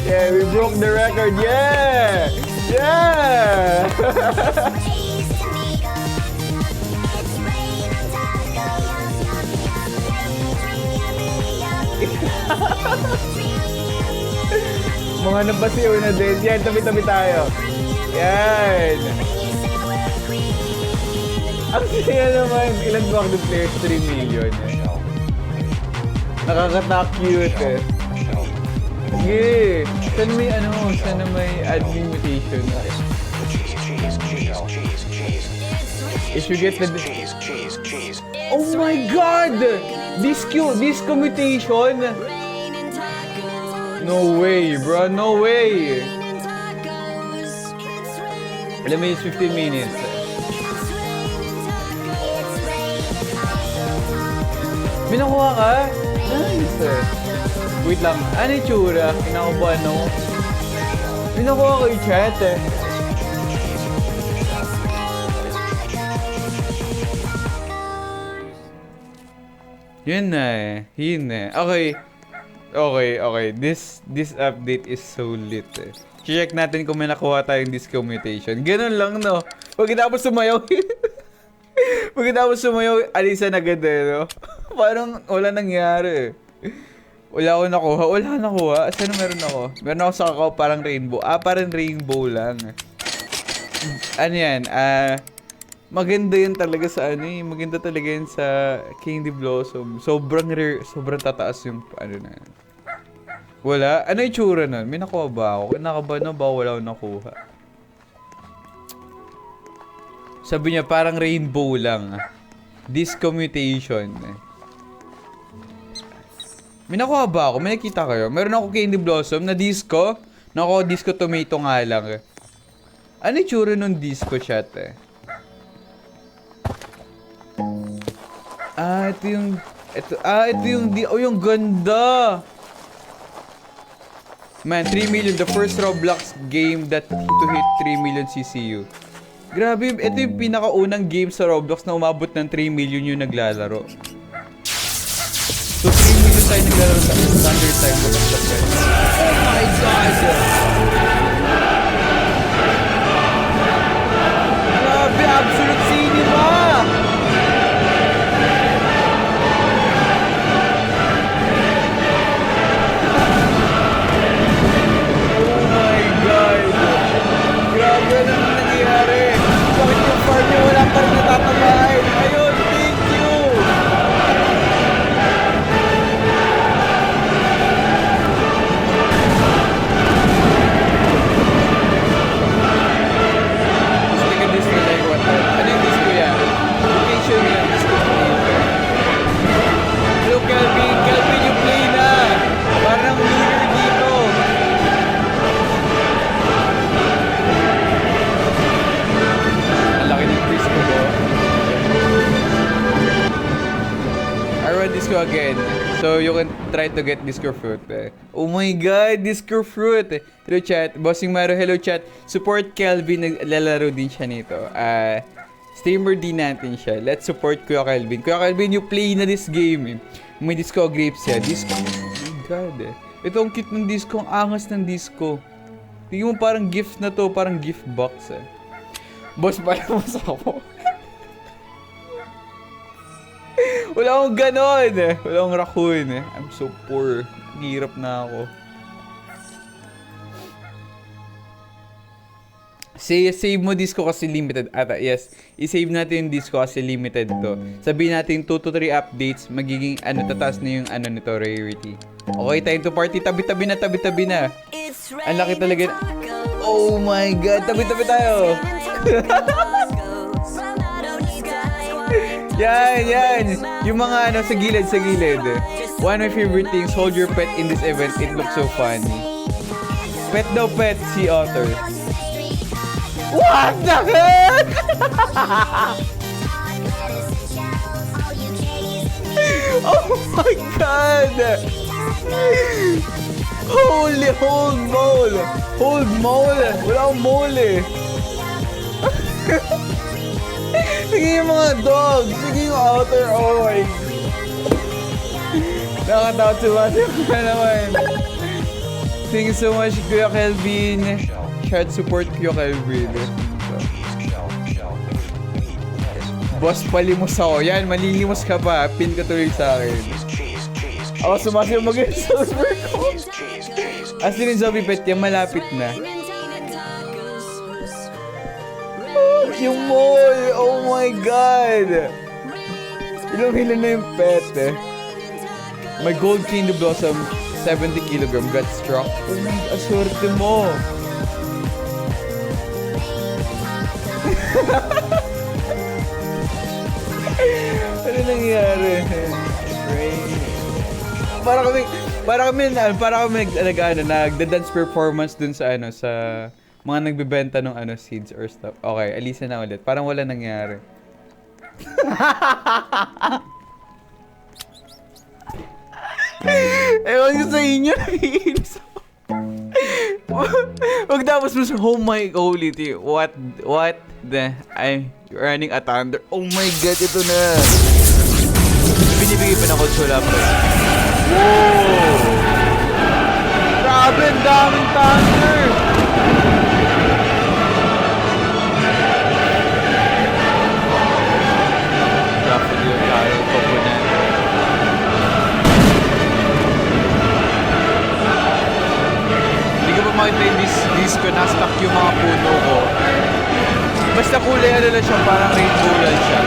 Yeah, we broke the record. Yeah! Yeah! Mga napasiw na din. Yan, tabi-tabi tayo. Yan. Ang saya naman. Ilan ba active players? 3 million. Nakaka-cute eh. Sige. Sana may sana may admin mutation. If you get the... Oh my God! Disco mutation! No way, bro. No way. Alam mo, it's 15 minutes. May nakuha ka? Nice. Wait lang. Ano yung tsura? Kinakabahan ako. May nakuha ko yung chat eh. Yun na eh. Yun eh. Okay. This update is so lit eh. Check natin kung may nakuha tayong disco mutation. Ganun lang, no? Pagkatapos sumayaw, alisan agad eh, no? Parang wala nangyari eh. Wala akong nakuha. Saan meron ako? Meron ako sa kakao parang rainbow. Parang rainbow lang. Ano yan? Maganda yun talaga sa maganda talaga yun sa Candy Blossom. Sobrang rare, sobrang tataas yung na. Wala? Ano yung tsura nun? May nakuha ba ako? Kinakabahan na ba? Wala akong nakuha. Sabi niya parang rainbow lang. Disco mutation. May nakuha ba ako? May nakita kayo? Meron ako Candy Blossom na disco. Nakuha disco tomato nga lang. Ano yung tsura nun disco chat eh? Ito yung ganda. Man, 3 million, the first Roblox game that to hit 3 million CCU. Grabe, ito yung pinakaunang game sa Roblox na umabot ng 3 million yung naglalaro. So 3 million tayo naglalaro sa standard time. Oh my God! Grabe, absolute cinema! Grabe na nangyayari. Bakit yung farm niya wala pa rin natatabahin? Ayun, thank you! Gusto ka disco like what? Ano yung disco yan? Location yan, disco location. Hello Kelvin! Kelvin, you play na! Parang mirror dito! I run disco again, so you can try to get disco fruit. Oh my God, disco fruit! Hello chat, Bossing Maro, hello chat. Support Kelvin, naglalaro din siya nito. Streamer din natin siya. Let's support Kuya Kelvin. Kuya Kelvin, you play na this game. May disco grapes siya. Disco, oh my God. Ito ang cute ng disco, ang angas ng disco. Tingnan mo parang gift na to, parang gift box eh. Boss, parang mas ako. Wala akong ganon eh. Wala akong raccoon eh. I'm so poor. Hirap na ako. Save mo disco kasi limited. Yes. I-save natin yung disco kasi limited to. Sabihin natin 2 to 3 updates. Magiging tataas na yung nito, rarity. Okay, time to party. Tabi-tabi na. Ang laki talaga. Oh my God. Tabi-tabi tayo. Yan. Yung mga sa gilid. One of my favorite things, hold your pet in this event. It looks so funny. Pet daw pet, sea otter. What the heck? Oh my God! Holy, hold mole. Wala akong mole. Sige yung mga dogs. Sige yung outer. Oh my. Nakatawa si Mati. Ano naman? Thank you so much, Kuya Kelvin. Chat support, Kuya Kelvin. Boss, palimos ako. Yan, malilimos ka pa. Pin ka tuloy sa akin. Ako sumasayo mag-server ko. As in, Zombie Pet, yan malapit na. Oh, yung mall! Oh my God! Ilang na yung pet eh. My gold candy blossom, 70 kilogram, got struck. Oh my God, aswerte mo! Ano nangyari? Para kami nagda-dance performance dun sa sa mga nagbebenta ng seeds or stuff. Okay, alisa na ulit. Parang wala nangyari. Ewan ko sa inyo. Huwag tapos mo sa oh my holy tea. What the I'm running a thunder. Oh my God, ito na. Binibigay pa na Consola pa. Wow! Grabe, ang daming thunder. Hindi ko pa makita yung disco, na-stuck yung mga puno ko. Basta kulay lang siya, parang rainbow lang siya.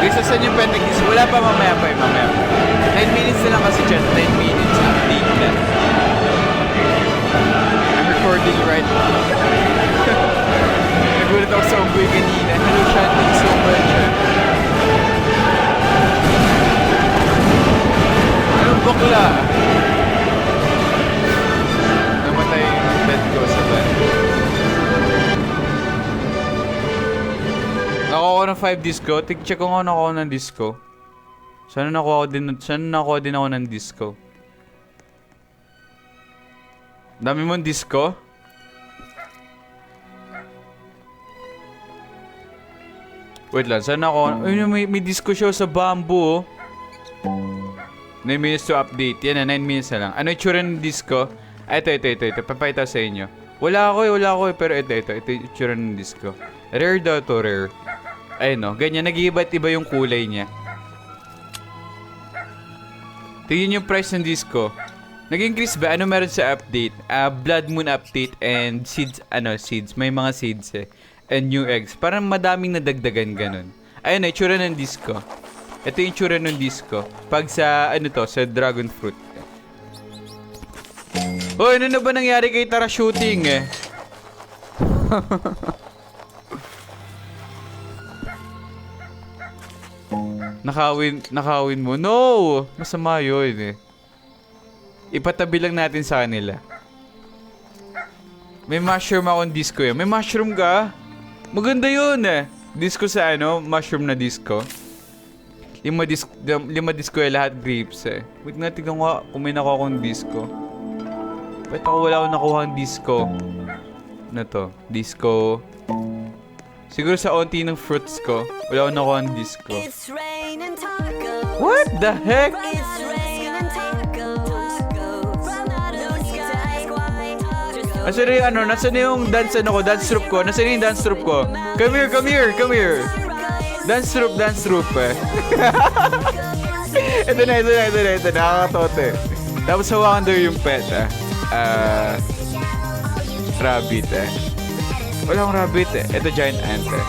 Guys, saan yung pending disco? Wala pa, mamaya pa. 9 minutes na lang kasi chat, 9 minutes update na. I'm recording right now. Nagulat ako sa unggoy kanina. Hello, Sean. Thank you so much. Anong bakla? Namatay yung bed ko sa bed. Nakuha ko ng 5 disco. Check ko nga nakuha ng disco. Sana nakuha din ako ng disco. Dami mong disco? Wait lang, sana ako... may disco show sa bamboo, oh. 9 minutes to update. Yan na, 9 minutes na lang. Ano yung tsura ng disco? Ito. Papayta sa inyo. Wala ako eh. Pero ito yung tsura ng disco. Rare daw to, rare. Ayun, no. Ganyan, nag-iiba't-iba yung kulay niya. Tingin yung price ng disco. Nag-increase ba? Ano meron sa update? Blood Moon update and seeds. Seeds. May mga seeds eh. And new eggs. Parang madaming nadagdagan ganun. Ayun na, itsura ng disco. Ito yung itsura ng disco. Pag sa, sa dragon fruit. Oh, ano na ba nangyari kay Tara Shooting eh? Nakawin mo. No! Masama yun eh. Ipatabi lang natin sa kanila. May mushroom akong disco yun. May mushroom ka? Maganda yun eh. Disco sa mushroom na disco. 5 disco eh, lahat grapes eh. Wait nga, tignan ko kung may nakuha akong disco. Ba't ako wala akong nakuha ang disco? Ano to? Disco. Siguro sa onti ng fruits ko, wala akong nakuha ang disco. What the heck? Nasaan yung dance troupe ko? Nasaan yung dance troupe ko? Come here. Dance troupe eh. Ito na. Nakakatote. Tapos hawakan daw yung pet rabbit eh. Wala akong rabbit eh. Ito giant ant eh.